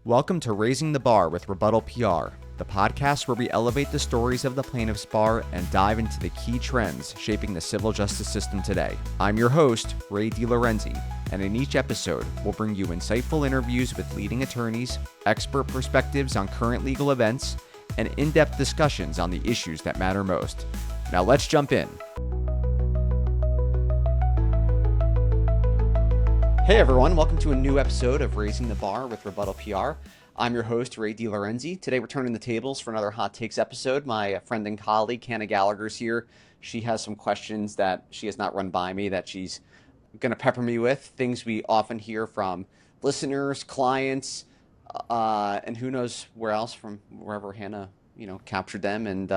Welcome to Raising the Bar with RebuttalPR, the podcast where we elevate the stories of the plaintiff's bar and dive into the key trends shaping the civil justice system today. I'm your host, Ray DeLorenzi, and in each episode, we'll bring you insightful interviews with leading attorneys, expert perspectives on current legal events, and in-depth discussions on the issues that matter most. Now let's jump in. Hey everyone, welcome to a new episode of Raising the Bar with RebuttalPR. I'm your host, Ray DeLorenzi. Today we're turning the tables for another Hot Takes episode. My friend and colleague, Hannah Gallagher, is here. She has some questions that she has not run by me that she's going to pepper me with, things we often hear from listeners, clients, and who knows where else from wherever Hannah, captured them. And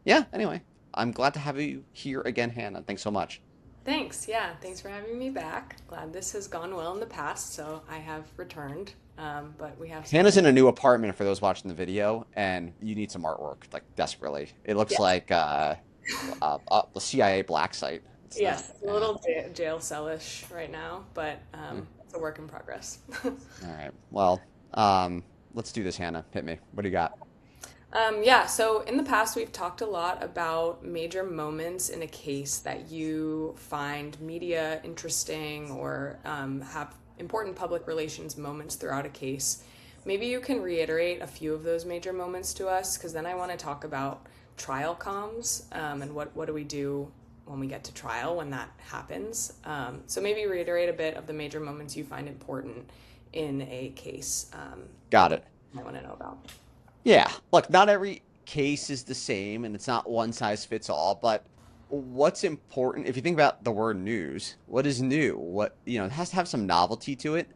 anyway, I'm glad to have you here again, Hannah. Thanks so much. Thanks. Yeah, thanks for having me back. Glad this has gone well in the past, so I have returned. But we have Hannah's in a new apartment for those watching the video, and you need some artwork, like desperately. It looks like the CIA black site. Yes, a little jail cell-ish right now, but it's a work in progress. All right. Well, let's do this, Hannah. Hit me. What do you got? So in the past, we've talked a lot about major moments in a case that you find media interesting or have important public relations moments throughout a case. Maybe you can reiterate a few of those major moments to us, because then I want to talk about trial comms and what do we do when we get to trial when that happens. So maybe reiterate a bit of the major moments you find important in a case. Got it. I want to know about. Yeah, look, not every case is the same, and it's not one size fits all, but what's important, if you think about the word news, what is new? It has to have some novelty to it.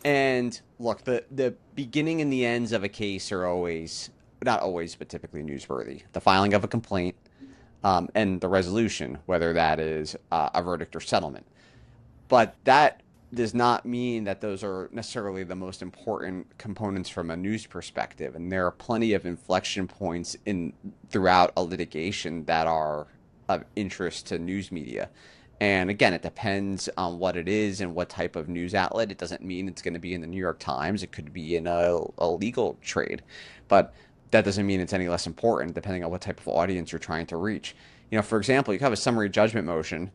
And look, the beginning and the ends of a case are always, not always, but typically newsworthy. The filing of a complaint and the resolution, whether that is a verdict or settlement. But that does not mean that those are necessarily the most important components from a news perspective. And there are plenty of inflection points throughout a litigation that are of interest to news media. And again, it depends on what it is and what type of news outlet. It doesn't mean it's going to be in the New York Times. It could be in a legal trade. But that doesn't mean it's any less important depending on what type of audience you're trying to reach. For example, you have a summary judgment motion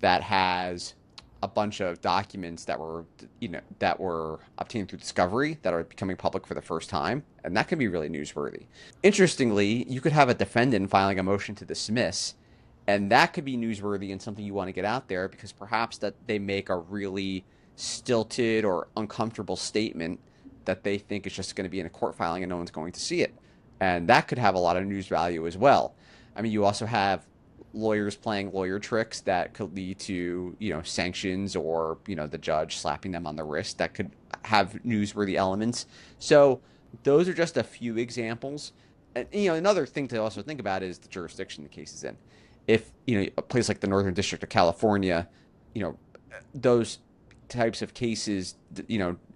that has a bunch of documents that were obtained through discovery that are becoming public for the first time, and that can be really newsworthy. Interestingly, you could have a defendant filing a motion to dismiss, and that could be newsworthy and something you want to get out there because perhaps that they make a really stilted or uncomfortable statement that they think is just going to be in a court filing and no one's going to see it. And that could have a lot of news value as well. I mean, you also have lawyers playing lawyer tricks that could lead to, sanctions or, the judge slapping them on the wrist that could have newsworthy elements. So those are just a few examples. And, another thing to also think about is the jurisdiction the case is in. If, a place like the Northern District of California, those types of cases,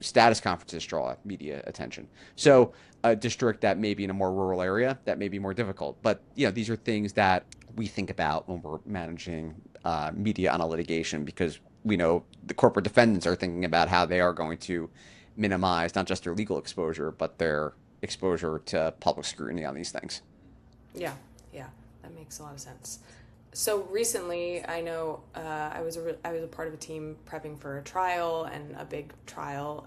status conferences draw media attention. So a district that may be in a more rural area, that may be more difficult. But, these are things that we think about when we're managing media on a litigation, because we know the corporate defendants are thinking about how they are going to minimize not just their legal exposure, but their exposure to public scrutiny on these things. Yeah, that makes a lot of sense. So recently, I know I was a part of a team prepping for a trial, and a big trial.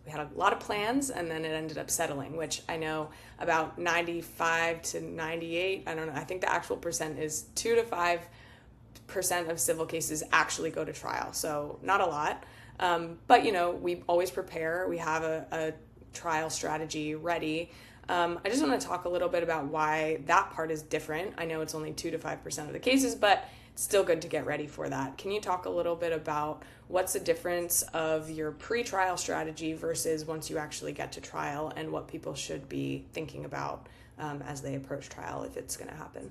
We had a lot of plans, and then it ended up settling, which I know about 95 to 98. I don't know. I think the actual percent is 2 to 5% of civil cases actually go to trial. So not a lot. But, we always prepare. We have a trial strategy ready. I just want to talk a little bit about why that part is different. I know it's only 2 to 5% of the cases, but it's still good to get ready for that. Can you talk a little bit about what's the difference of your pre-trial strategy versus once you actually get to trial, and what people should be thinking about as they approach trial if it's going to happen?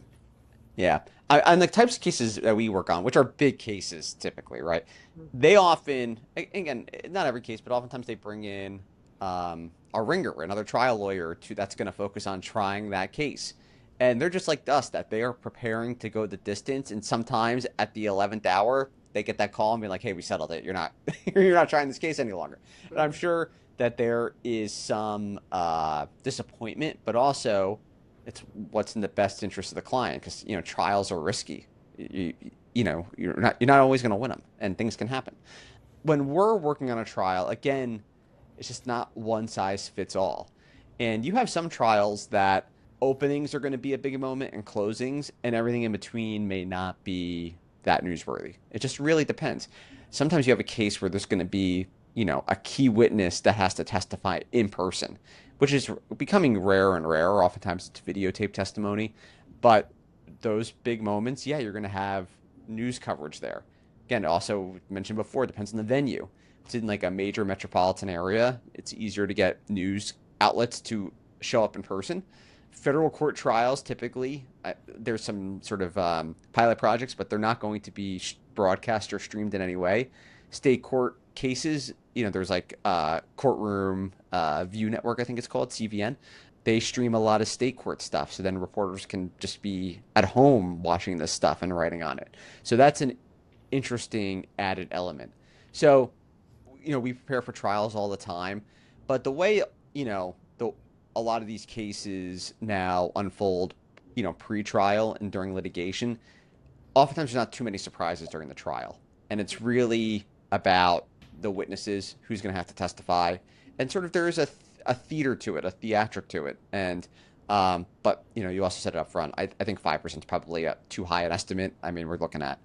Yeah. And the types of cases that we work on, which are big cases typically, right? Mm-hmm. They often, again, not every case, but oftentimes they bring in a ringer, another trial lawyer that's going to focus on trying that case. And they're just like us, that they are preparing to go the distance. And sometimes at the 11th hour, they get that call and be like, hey, we settled it. You're not trying this case any longer. And I'm sure that there is some disappointment, but also it's what's in the best interest of the client because trials are risky. You, you're not always going to win them, and things can happen. When we're working on a trial, again, it's just not one size fits all. And you have some trials that openings are going to be a big moment and closings, and everything in between may not be that newsworthy. It just really depends. Sometimes you have a case where there's going to be, a key witness that has to testify in person, which is becoming rarer and rarer. Oftentimes it's videotape testimony. But those big moments, yeah, you're going to have news coverage there. Again, also mentioned before, it depends on the venue. If it's in like a major metropolitan area, it's easier to get news outlets to show up in person. Federal court trials, typically, there's some sort of pilot projects, but they're not going to be broadcast or streamed in any way. State court cases, there's like Courtroom View Network, I think it's called, CVN. They stream a lot of state court stuff, so then reporters can just be at home watching this stuff and writing on it. So that's an interesting added element. So, we prepare for trials all the time, but the way, a lot of these cases now unfold, pre-trial and during litigation, oftentimes there's not too many surprises during the trial. And it's really about the witnesses, who's going to have to testify. And sort of there is a theater to it, a theatric to it. And, but, you also said it up front. I think 5% is probably too high an estimate. I mean, we're looking at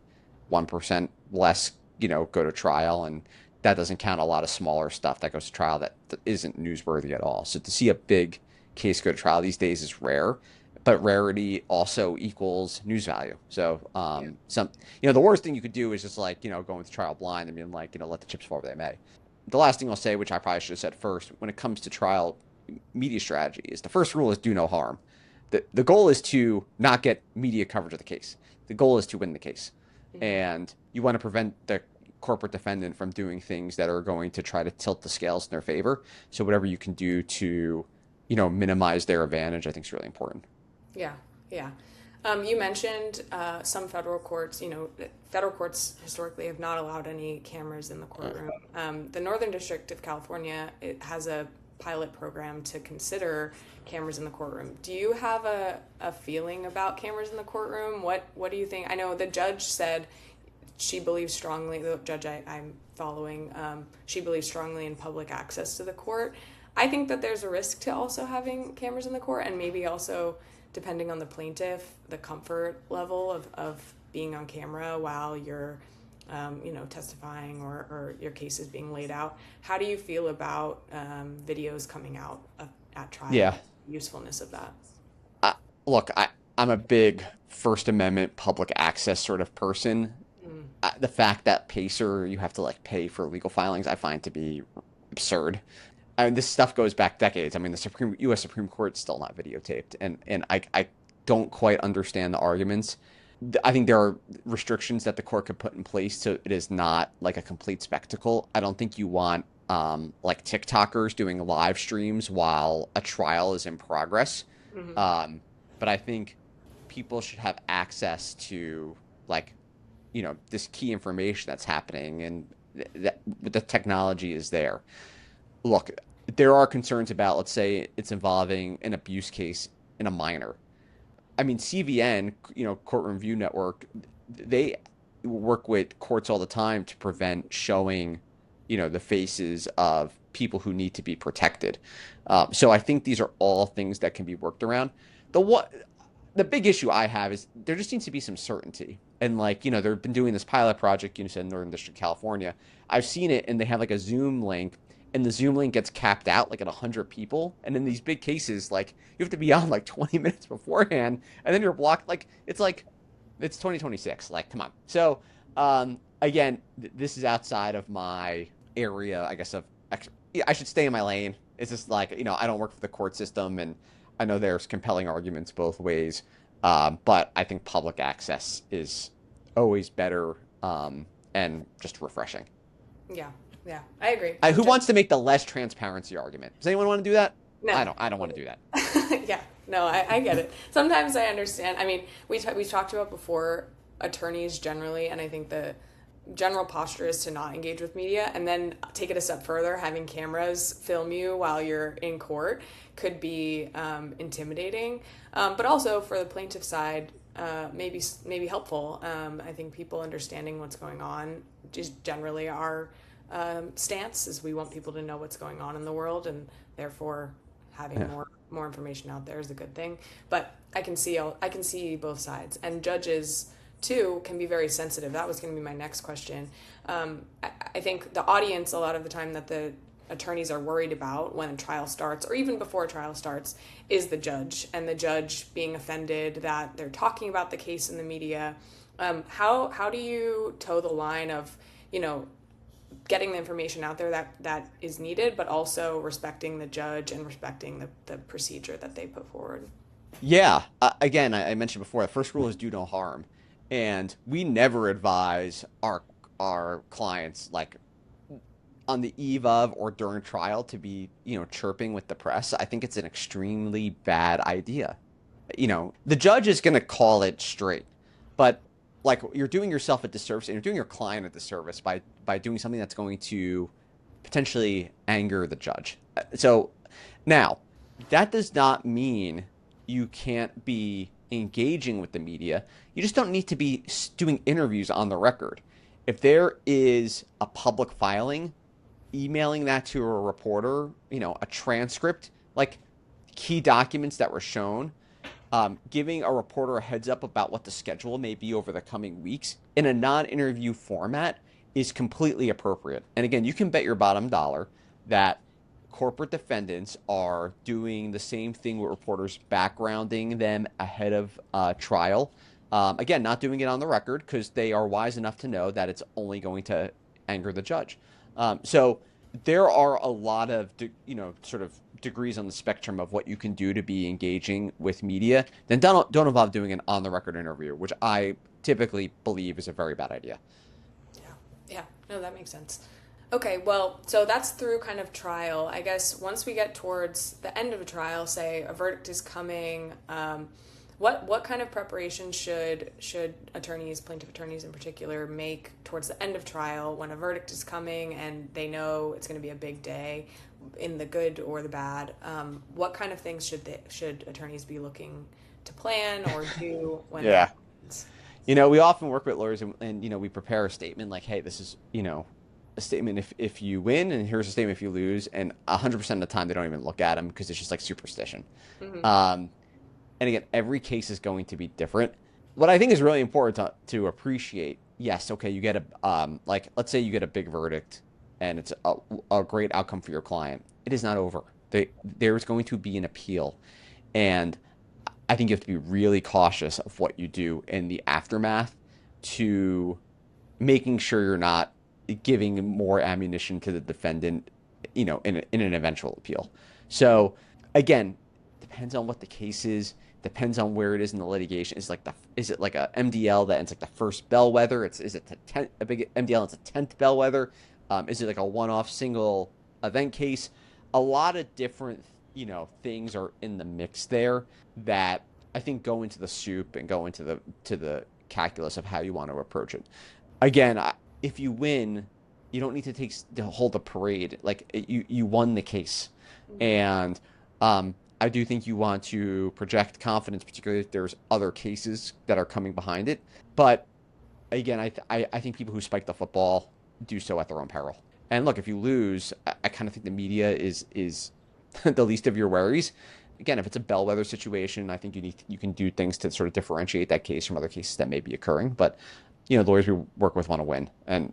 1% less, go to trial. And that doesn't count a lot of smaller stuff that goes to trial that isn't newsworthy at all. So to see a big case go to trial these days is rare, but rarity also equals news value. So the worst thing you could do is just going to trial blind and being let the chips fall where they may. The last thing I'll say, which I probably should have said first, when it comes to trial media strategy, is the first rule is do no harm. The goal is to not get media coverage of the case. The goal is to win the case. Mm-hmm. And you want to prevent the corporate defendant from doing things that are going to try to tilt the scales in their favor. So whatever you can do to, minimize their advantage, I think is really important. Yeah. Yeah. You mentioned some federal courts, federal courts historically have not allowed any cameras in the courtroom. The Northern District of California, it has a pilot program to consider cameras in the courtroom. Do you have a feeling about cameras in the courtroom? What do you think? I know the judge said she believes strongly, the judge I'm following, she believes strongly in public access to the court. I think that there's a risk to also having cameras in the court, and maybe also, depending on the plaintiff, the comfort level of being on camera while you're, testifying or your case is being laid out. How do you feel about videos coming out at trial? Yeah. The usefulness of that? Look, I'm a big First Amendment public access sort of person. The fact that Pacer, you have to pay for legal filings, I find to be absurd. I mean, this stuff goes back decades. I mean, the U.S. Supreme Court's still not videotaped, and I don't quite understand the arguments. I think there are restrictions that the court could put in place so it is not like a complete spectacle. I don't think you want TikTokers doing live streams while a trial is in progress. Mm-hmm. But I think people should have access to this key information that's happening, and that the technology is there. Look, there are concerns about, let's say, it's involving an abuse case in a minor. I mean, CVN, Courtroom View Network, they work with courts all the time to prevent showing, the faces of people who need to be protected. So I think these are all things that can be worked around. The big issue I have is there just needs to be some certainty. And they've been doing this pilot project, you said in Northern District of California. I've seen it, and they have a Zoom link, and the Zoom link gets capped out at 100 people. And in these big cases, you have to be on 20 minutes beforehand, and then you're blocked. It's 2026. Come on. So, again, this is outside of my area, I guess, I should stay in my lane. It's just I don't work for the court system, and I know there's compelling arguments both ways. But I think public access is always better and just refreshing. Yeah, I agree. Who wants to make the less transparency argument? Does anyone want to do that? No. I don't want to do that. Yeah, no, I get it. Sometimes I understand. I mean, we talked about before attorneys generally, and I think general posture is to not engage with media, and then take it a step further, having cameras film you while you're in court could be intimidating, but also for the plaintiff side, maybe helpful. I think people understanding what's going on, just generally our stance is we want people to know what's going on in the world, and therefore having Yeah. more information out there is a good thing. But I can see both sides, and judges too can be very sensitive. That was going to be my next question. I think the audience, a lot of the time that the attorneys are worried about when a trial starts, or even before a trial starts, is the judge, and the judge being offended that they're talking about the case in the media. How do you toe the line of, getting the information out there that is needed, but also respecting the judge and respecting the procedure that they put forward? Yeah. Again, I mentioned before, the first rule is do no harm, and we never advise our clients, like, on the eve of or during trial, to be chirping with the press. I think it's an extremely bad idea. The judge is going to call it straight, but like, you're doing yourself a disservice and you're doing your client a disservice by doing something that's going to potentially anger the judge. So now, that does not mean you can't be engaging with the media. You just don't need to be doing interviews on the record. If there is a public filing, emailing that to a reporter, a transcript, like key documents that were shown, giving a reporter a heads up about what the schedule may be over the coming weeks in a non-interview format is completely appropriate. And again, you can bet your bottom dollar that corporate defendants are doing the same thing with reporters, backgrounding them ahead of trial. Again, not doing it on the record because they are wise enough to know that it's only going to anger the judge. So there are a lot of, sort of degrees on the spectrum of what you can do to be engaging with media. Then don't involve doing an on the record interview, which I typically believe is a very bad idea. Yeah, yeah, no, that makes sense. Okay, well, so that's through kind of trial. I guess once we get towards the end of a trial, say a verdict is coming, what kind of preparation should attorneys, plaintiff attorneys in particular, make towards the end of trial when a verdict is coming and they know it's going to be a big day, in the good or the bad? What kind of things should attorneys be looking to plan or do when Yeah. that happens? We often work with lawyers and we prepare a statement like, hey, this is, a statement if you win, and here's a statement if you lose. And 100% of the time, they don't even look at them because it's just like superstition. Mm-hmm. Um, and again, every case is going to be different. What I think is really important to appreciate, yes, okay, you get like, let's say you get a big verdict and it's a great outcome for your client. It is not over. There's going to be an appeal. And I think you have to be really cautious of what you do in the aftermath to making sure you're not giving more ammunition to the defendant, in an eventual appeal. So again, depends on what the case is, depends on where it is in the litigation. Is it like a MDL that it's like the first bellwether? Is it a big MDL? It's a 10th bellwether. Is it like a one-off single event case? A lot of different, things are in the mix there that I think go into the soup and go into the calculus of how you want to approach it. Again, if you win, you don't need to hold a parade. Like, you won the case, and I do think you want to project confidence, particularly if there's other cases that are coming behind it. But again, I think people who spike the football do so at their own peril. And look, if you lose, I kind of think the media is the least of your worries. Again, if it's a bellwether situation, I think you can do things to sort of differentiate that case from other cases that may be occurring. But the lawyers we work with want to win, and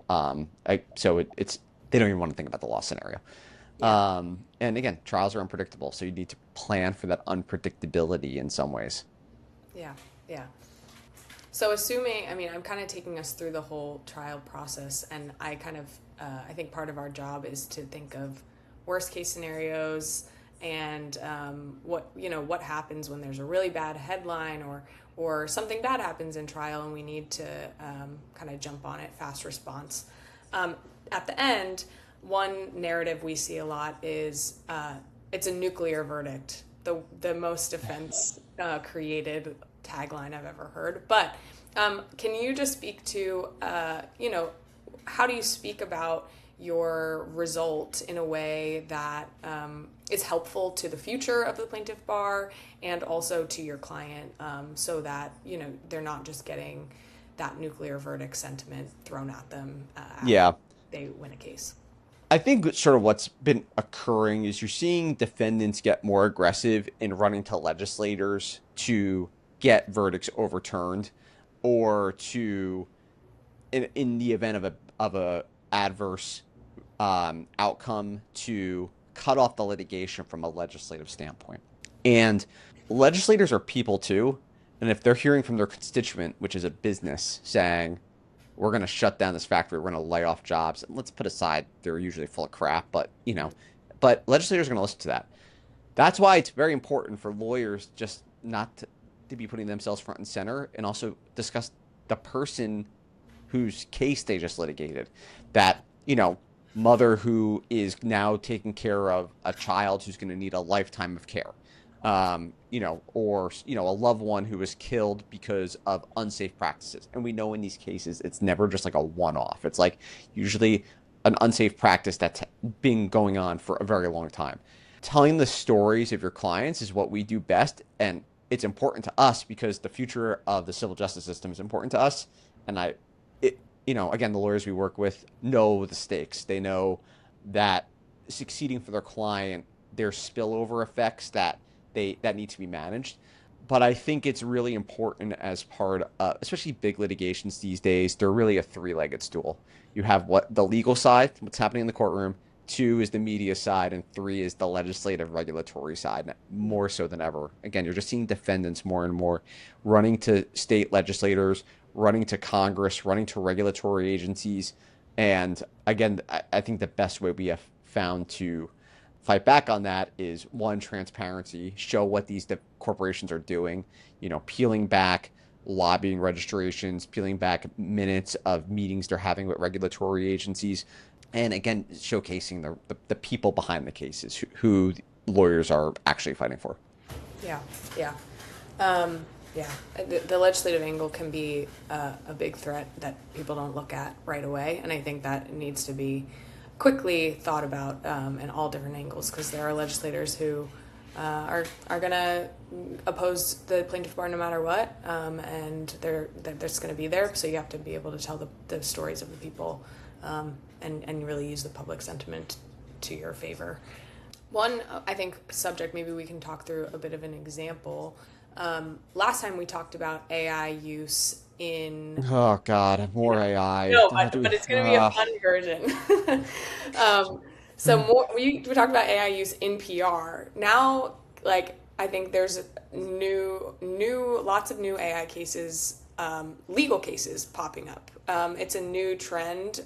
so it's they don't even want to think about the loss scenario. Yeah. And again, trials are unpredictable, so you need to plan for that unpredictability in some ways. Yeah, yeah. So assuming, I mean, I'm kind of taking us through the whole trial process, and I kind of, I think part of our job is to think of worst case scenarios and what happens when there's a really bad headline or something bad happens in trial and we need to kind of jump on it, fast response. At the end, one narrative we see a lot is it's a nuclear verdict, the most offense created tagline I've ever heard. But can you just speak to, how do you speak about your result in a way that is helpful to the future of the plaintiff bar and also to your client, so that they're not just getting that nuclear verdict sentiment thrown at them after Yeah. they win a case. I think sort of what's been occurring is you're seeing defendants get more aggressive in running to legislators to get verdicts overturned or to in the event of a adverse outcome to cut off the litigation from a legislative standpoint. And legislators are people too. And if they're hearing from their constituent, which is a business, saying, we're going to shut down this factory, we're going to lay off jobs, and let's put aside they're usually full of crap, but but legislators are going to listen to that. That's why it's very important for lawyers just not to be putting themselves front and center and also discuss the person whose case they just litigated. That, mother who is now taking care of a child who's going to need a lifetime of care. Or a loved one who was killed because of unsafe practices. And we know in these cases, it's never just like a one-off. It's like usually an unsafe practice that's been going on for a very long time. Telling the stories of your clients is what we do best. And it's important to us because the future of the civil justice system is important to us. And again, the lawyers we work with know the stakes. They know that succeeding for their client, there's spillover effects that need to be managed. But I think it's really important as part of, especially big litigations these days, they're really a three-legged stool. You have the legal side, what's happening in the courtroom, 2 is the media side, and 3 is the legislative regulatory side, more so than ever. Again, you're just seeing defendants more and more running to state legislators, running to Congress, running to regulatory agencies. And again, I think the best way we have found to fight back on that is, one, transparency, show what these corporations are doing, peeling back lobbying registrations, peeling back minutes of meetings they're having with regulatory agencies, and again, showcasing the people behind the cases who lawyers are actually fighting for. Yeah, yeah. Yeah, the legislative angle can be a big threat that people don't look at right away, and I think that needs to be quickly thought about in all different angles, because there are legislators who are going to oppose the plaintiff bar no matter what, and they're just going to be there. So you have to be able to tell the stories of the people, and really use the public sentiment to your favor. One, I think, subject maybe we can talk through a bit of an example. Last time we talked about AI use in... Oh, God, more AI. No, but it's going to be a fun version. We talked about AI use in PR. Now, I think there's lots of new AI cases, legal cases popping up. It's a new trend.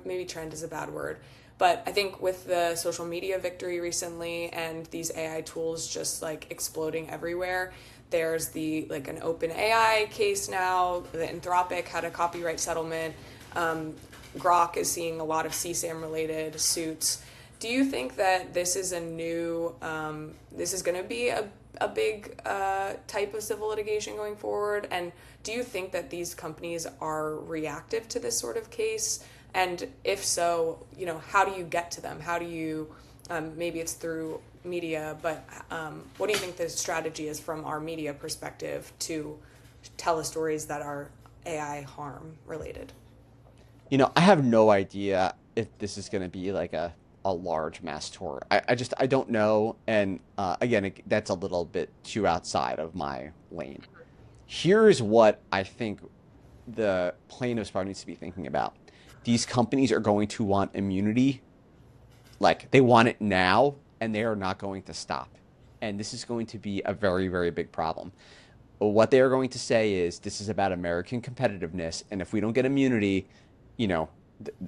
Maybe trend is a bad word. But I think with the social media victory recently and these AI tools just exploding everywhere, there's an open AI case now. The Anthropic had a copyright settlement. Grok is seeing a lot of CSAM related suits. Do you think that this is this is going to be a big type of civil litigation going forward? And do you think that these companies are reactive to this sort of case? And if so, how do you get to them? How do you, maybe it's through media, but what do you think the strategy is from our media perspective to tell the stories that are AI harm related? I have no idea if this is going to be a large mass tour. I don't know. And again, that's a little bit too outside of my lane. Here's what I think the plaintiffs probably needs to be thinking about. These companies are going to want immunity. They want it now, and they are not going to stop. And this is going to be a very, very big problem. What they are going to say is this is about American competitiveness, and if we don't get immunity,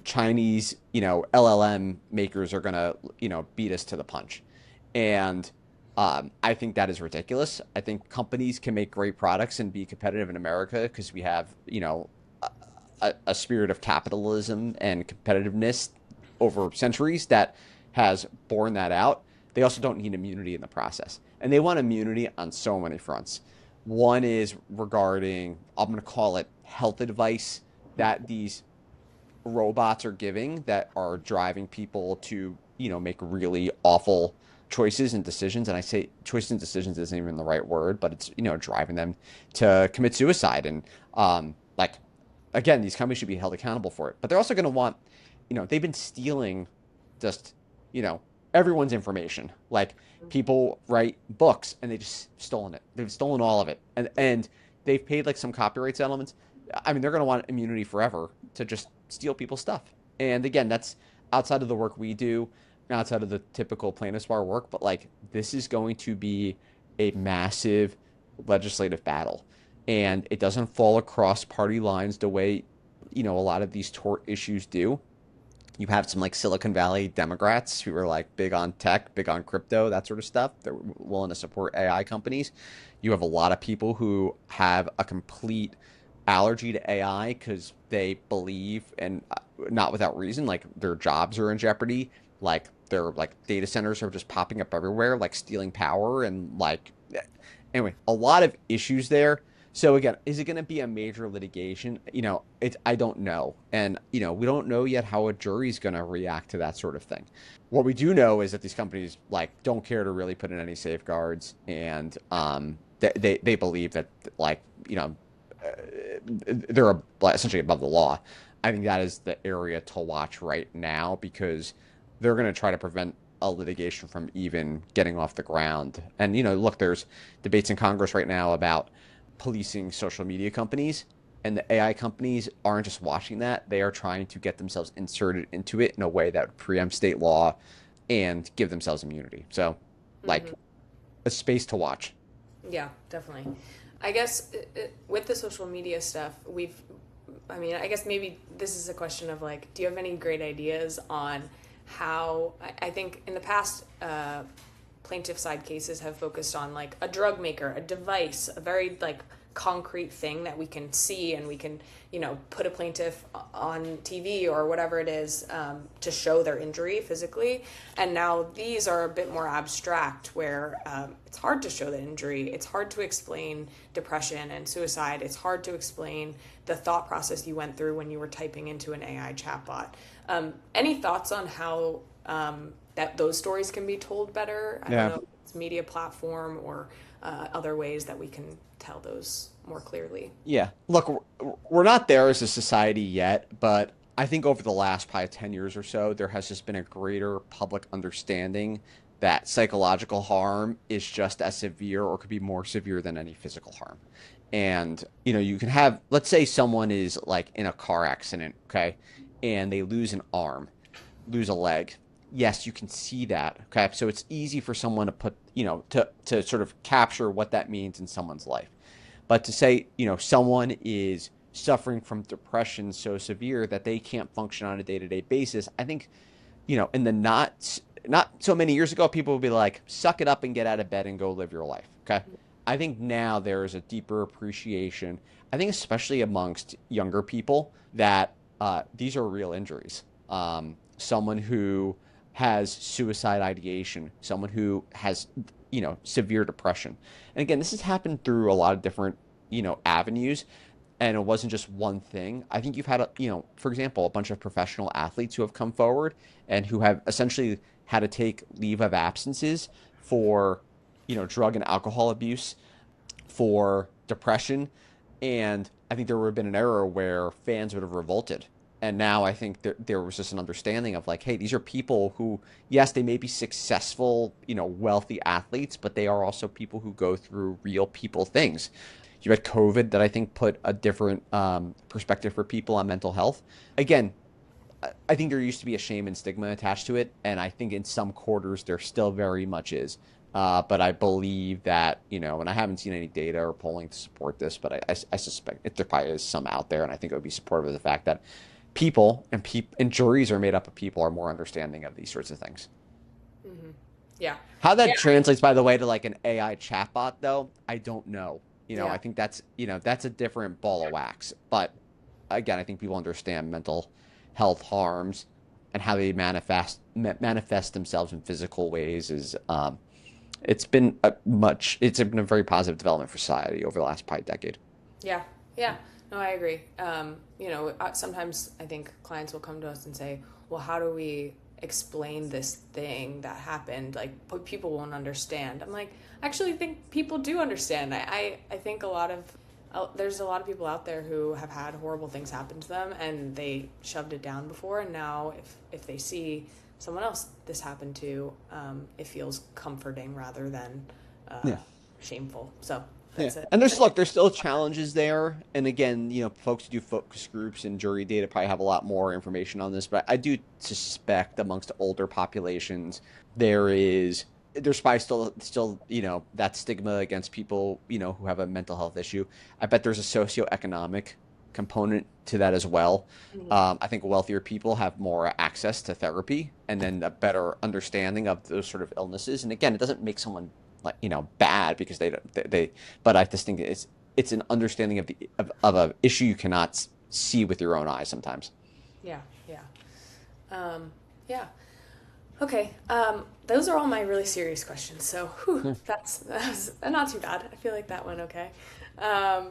Chinese, LLM makers are going to, beat us to the punch. And I think that is ridiculous. I think companies can make great products and be competitive in America because we have, a spirit of capitalism and competitiveness over centuries that has borne that out. They also don't need immunity in the process. And they want immunity on so many fronts. One is regarding, I'm going to call it health advice that these robots are giving that are driving people to, make really awful choices and decisions. And I say choices and decisions isn't even the right word, but it's, driving them to commit suicide. And like, again, these companies should be held accountable for it. But they're also going to want, they've been stealing just, you know, everyone's information. Like people write books and they just stolen it. They've stolen all of it. And they've paid like some copyright settlements. I mean, they're going to want immunity forever to just steal people's stuff. And again, that's outside of the work we do, outside of the typical plaintiff's bar work, but like this is going to be a massive legislative battle. And it doesn't fall across party lines the way, a lot of these tort issues do. You have some like Silicon Valley Democrats who are like big on tech, big on crypto, that sort of stuff. They're willing to support AI companies. You have a lot of people who have a complete allergy to AI because they believe, and not without reason, like their jobs are in jeopardy. Like their like data centers are just popping up everywhere, like stealing power and like anyway, a lot of issues there. So again, is it going to be a major litigation? I don't know. And, we don't know yet how a jury's going to react to that sort of thing. What we do know is that these companies like don't care to really put in any safeguards, and they believe that like, they're essentially above the law. I think that is the area to watch right now because they're going to try to prevent a litigation from even getting off the ground. And, look, there's debates in Congress right now about policing social media companies, and the AI companies aren't just watching that. They are trying to get themselves inserted into it in a way that would preempt state law and give themselves immunity. So, like, a space to watch. Yeah, definitely. I guess with the social media stuff, I guess maybe this is a question of like, do you have any great ideas on how, I think in the past, plaintiff side cases have focused on like a drug maker, a device, a very like concrete thing that we can see and we can, put a plaintiff on TV or whatever it is to show their injury physically. And now these are a bit more abstract where it's hard to show the injury. It's hard to explain depression and suicide. It's hard to explain the thought process you went through when you were typing into an AI chatbot. Any thoughts on how that those stories can be told better? I don't know if it's media platform or other ways that we can tell those more clearly. Yeah. Look, we're not there as a society yet, but I think over the last probably 10 years or so, there has just been a greater public understanding that psychological harm is just as severe or could be more severe than any physical harm. And, you can have, let's say someone is like in a car accident, okay, and they lose an arm, lose a leg. Yes, you can see that. Okay. So it's easy for someone to put, to sort of capture what that means in someone's life. But to say, someone is suffering from depression so severe that they can't function on a day-to-day basis, I think, in the not so many years ago, people would be like, suck it up and get out of bed and go live your life. Okay. I think now there is a deeper appreciation, I think especially amongst younger people, that these are real injuries. Someone who has suicide ideation, someone who has, severe depression. And again, this has happened through a lot of different, avenues. And it wasn't just one thing. I think you've had, for example, a bunch of professional athletes who have come forward and who have essentially had to take leave of absences for, drug and alcohol abuse, for depression. And I think there would have been an era where fans would have revolted. And now I think there was just an understanding of like, hey, these are people who, yes, they may be successful, wealthy athletes, but they are also people who go through real people things. You had COVID that I think put a different perspective for people on mental health. Again, I think there used to be a shame and stigma attached to it. And I think in some quarters there still very much is. But I believe that, and I haven't seen any data or polling to support this, but I suspect there probably is some out there. And I think it would be supportive of the fact that people and juries are made up of people are more understanding of these sorts of things. Mm-hmm. Yeah. How that Yeah. translates, by the way, to like an AI chatbot, though, I don't know. Yeah. I think that's a different ball of wax. But again, I think people understand mental health harms and how they manifest themselves in physical ways is it's been a very positive development for society over the last probably decade. Yeah. Yeah. No, I agree. Sometimes I think clients will come to us and say, well, how do we explain this thing that happened? Like, people won't understand. I'm like, I actually think people do understand. I think there's a lot of people out there who have had horrible things happen to them and they shoved it down before. And now if they see someone else this happened to, it feels comforting rather than Yeah. shameful. So Yeah. that's it. And there's still challenges there. And again, folks who do focus groups and jury data probably have a lot more information on this, but I do suspect amongst older populations there's probably still that stigma against people who have a mental health issue. I bet there's a socioeconomic component to that as well. Mhm. I think wealthier people have more access to therapy and then a better understanding of those sort of illnesses. And again, it doesn't make someone like bad because they but I just think it's an understanding of a issue you cannot see with your own eyes sometimes. Yeah, yeah. Yeah. Okay. Those are all my really serious questions. So, that was not too bad. I feel like that went okay. Um,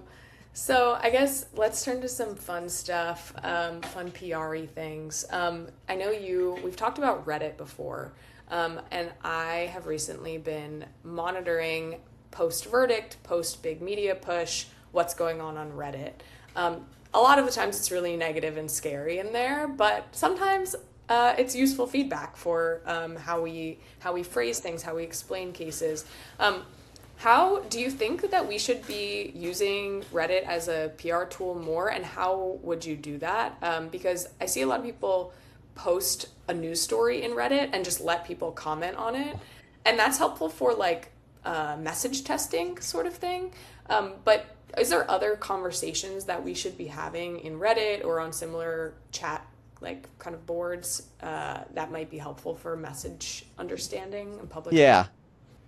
so I guess let's turn to some fun stuff, fun PR-y things. I know we've talked about Reddit before, and I have recently been monitoring post-verdict, post-big media push, what's going on Reddit. A lot of the times it's really negative and scary in there, but sometimes it's useful feedback for how we phrase things, how we explain cases. How do you think that we should be using Reddit as a PR tool more, and how would you do that? Because I see a lot of people post a news story in Reddit and just let people comment on it, and that's helpful for like message testing sort of thing. But is there other conversations that we should be having in Reddit or on similar chat like kind of boards that might be helpful for message understanding and public? Yeah,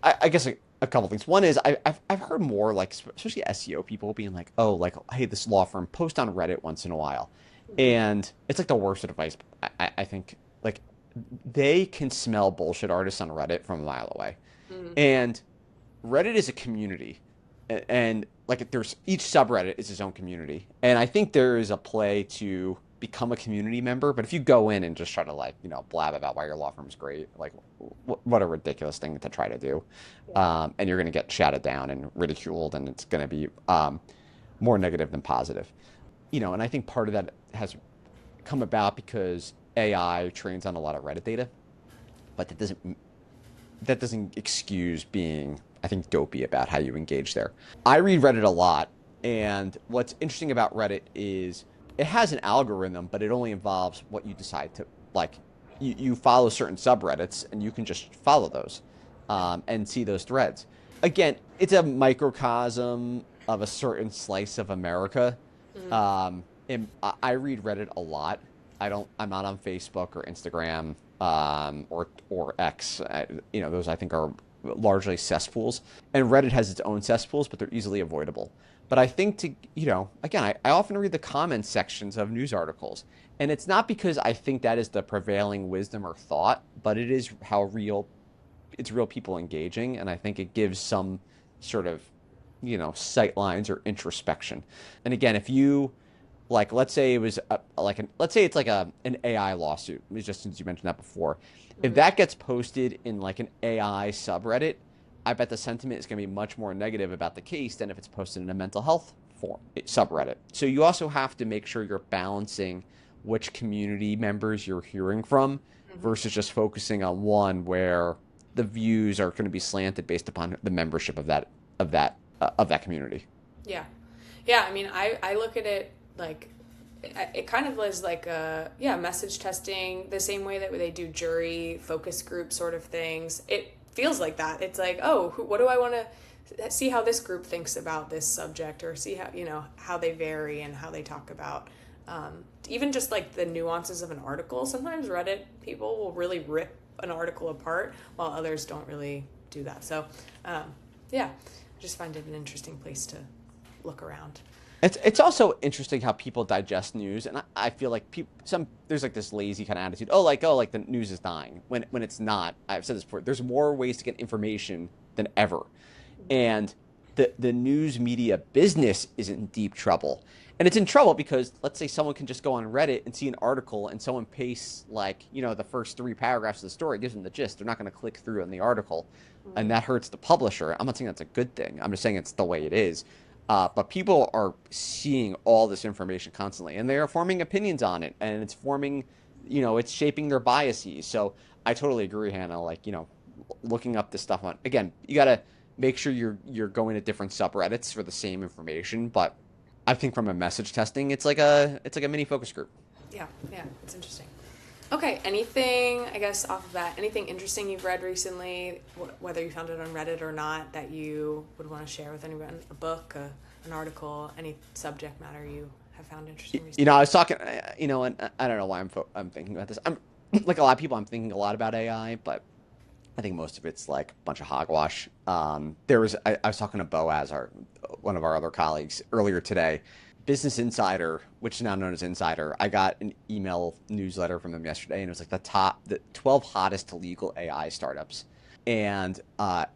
I guess a couple things. One is I've heard more like especially SEO people being like, oh, like hey, this law firm post on Reddit once in a while, Mm-hmm. and it's like the worst advice. I think like they can smell bullshit artists on Reddit from a mile away, Mm-hmm. and Reddit is a community, and like there's each subreddit is its own community, and I think there is a play to become a community member. But if you go in and just try to like blab about why your law firm's great, like what a ridiculous thing to try to do, Yeah. and you're going to get shouted down and ridiculed, and it's going to be more negative than positive. And I think part of that has come about because AI trains on a lot of Reddit data, but that doesn't excuse being, I think, dopey about how you engage there. I read Reddit a lot, and what's interesting about Reddit is it has an algorithm, but it only involves what you decide to like. You follow certain subreddits, and you can just follow those and see those threads. Again, it's a microcosm of a certain slice of America. Mm-hmm. And I read Reddit a lot. I'm not on Facebook or Instagram or X. Those I think are largely cesspools. And Reddit has its own cesspools, but they're easily avoidable. But I think again, I often read the comments sections of news articles. And it's not because I think that is the prevailing wisdom or thought, but it is it's real people engaging. And I think it gives some sort of, sight lines or introspection. And again, if you like, let's say it was let's say it's like an AI lawsuit, just since you mentioned that before. If Mm-hmm. that gets posted in like an AI subreddit, I bet the sentiment is going to be much more negative about the case than if it's posted in a mental health subreddit. So you also have to make sure you're balancing which community members you're hearing from Mm-hmm. versus just focusing on one where the views are going to be slanted based upon the membership of that community. Yeah. Yeah. I mean, I look at it like it kind of was like message testing the same way that they do jury focus group sort of things. It feels like that. It's like, oh, what do I want to see how this group thinks about this subject, or see how they vary and how they talk about even just like the nuances of an article. Sometimes Reddit people will really rip an article apart while others don't really do that. So yeah, I just find it an interesting place to look around. It's also interesting how people digest news, and I feel like there's like this lazy kind of attitude. Oh, like the news is dying when it's not. I've said this before. There's more ways to get information than ever, and the news media business is in deep trouble. And it's in trouble because let's say someone can just go on Reddit and see an article and someone pastes like, the first 3 paragraphs of the story, gives them the gist. They're not going to click through on the article, and that hurts the publisher. I'm not saying that's a good thing. I'm just saying it's the way it is. But people are seeing all this information constantly, and they are forming opinions on it, and it's forming, it's shaping their biases. So I totally agree, Hannah. Like, looking up this stuff on, again, you got to make sure you're going to different subreddits for the same information, but I think from a message testing, it's like a mini focus group. Yeah, it's interesting. Okay, anything, I guess, off of that, anything interesting you've read recently, whether you found it on Reddit or not, that you would want to share with anyone? A book, an article, any subject matter you have found interesting recently? I was talking, and I don't know why I'm thinking about this. I'm like a lot of people, I'm thinking a lot about AI, but I think most of it's like a bunch of hogwash. I was talking to Boaz, one of our other colleagues, earlier today. Business Insider, which is now known as Insider, I got an email newsletter from them yesterday, and it was like the 12 hottest legal AI startups. And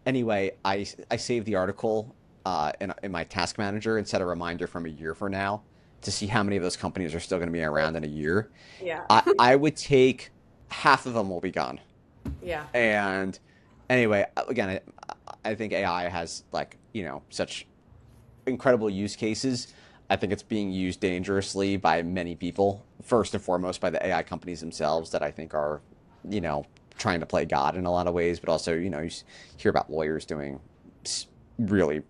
anyway, I saved the article in my task manager and set a reminder from a year from now to see how many of those companies are still going to be around in a year. Yeah. I would take half of them will be gone. Yeah. And anyway, again, I think AI has such incredible use cases. I think it's being used dangerously by many people, first and foremost by the AI companies themselves that I think are, trying to play God in a lot of ways, but also, you hear about lawyers doing really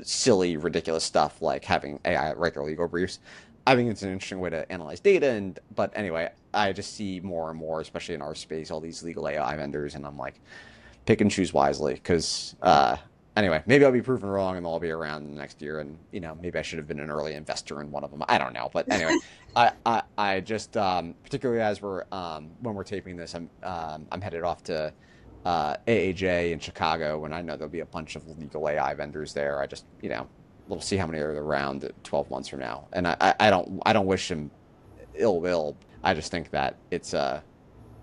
silly, ridiculous stuff like having AI write their legal briefs. I think it's an interesting way to analyze data, but anyway, I just see more and more, especially in our space, all these legal AI vendors, and I'm like, pick and choose wisely, because anyway, maybe I'll be proven wrong and they'll all be around in the next year, and maybe I should have been an early investor in one of them. I don't know, but anyway, I just particularly as when we're taping this, I'm headed off to AAJ in Chicago, and I know there'll be a bunch of legal AI vendors there. I just we'll see how many are around 12 months from now, and I don't wish them ill will. I just think that it's a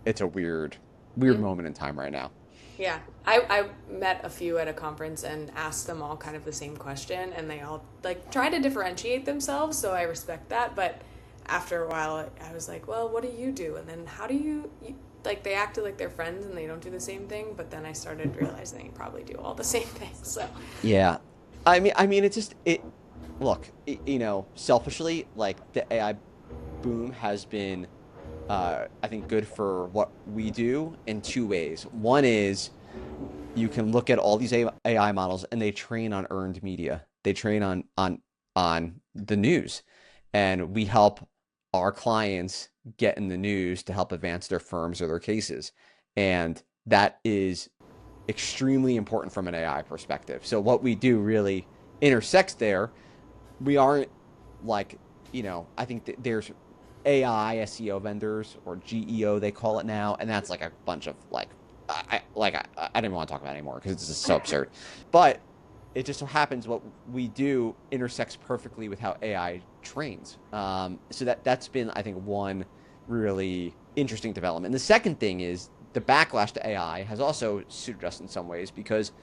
weird moment in time right now. Yeah, I met a few at a conference and asked them all kind of the same question, and they all try to differentiate themselves, so I respect that. But after a while, I was like, well, what do you do? And then how do you they acted like they're friends and they don't do the same thing, but then I started realizing they probably do all the same things. So yeah, I mean, it's just look, selfishly, the AI boom has been I think good for what we do in 2 ways. One is you can look at all these AI models and they train on earned media. They train on the news, and we help our clients get in the news to help advance their firms or their cases. And that is extremely important from an AI perspective. So what we do really intersects there. We aren't I think there's AI SEO vendors, or GEO they call it now, and that's a bunch of I don't even want to talk about it anymore because it's just so absurd. But it just so happens what we do intersects perfectly with how AI trains. So that's been, I think, one really interesting development. And the second thing is the backlash to AI has also suited us in some ways, because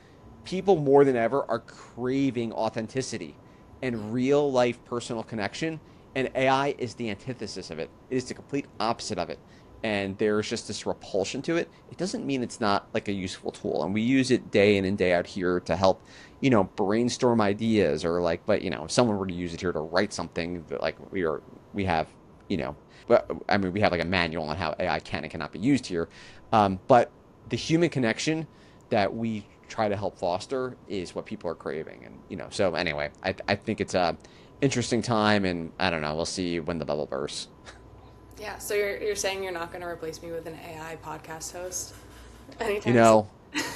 people more than ever are craving authenticity and real life personal connection. And AI is the antithesis of it. It is the complete opposite of it. And there's just this repulsion to it. It doesn't mean it's not a useful tool. And we use it day in and day out here to help, brainstorm ideas, or but if someone were to use it here to write something, we have a manual on how AI can and cannot be used here. But the human connection that we try to help foster is what people are craving. And, so anyway, I think it's a interesting time, and I don't know, we'll see when the bubble bursts. Yeah, so you're saying you're not going to replace me with an AI podcast host anytime soon?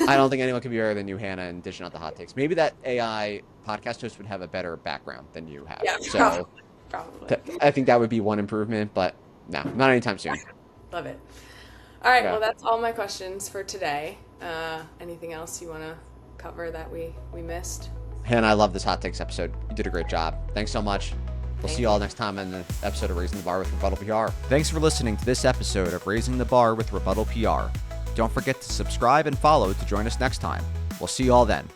I don't think anyone can be better than you, Hannah, and dishing out the hot takes. Maybe that AI podcast host would have a better background than you have. Yeah, so probably. I think that would be one improvement, but no, not anytime soon. Love it. All right, Yeah. well, that's all my questions for today. Anything else you want to cover that we missed? Hannah, I love this hot takes episode. You did a great job. Thanks so much. We'll see you all next time in the episode of Raising the Bar with Rebuttal PR. Thanks for listening to this episode of Raising the Bar with Rebuttal PR. Don't forget to subscribe and follow to join us next time. We'll see you all then.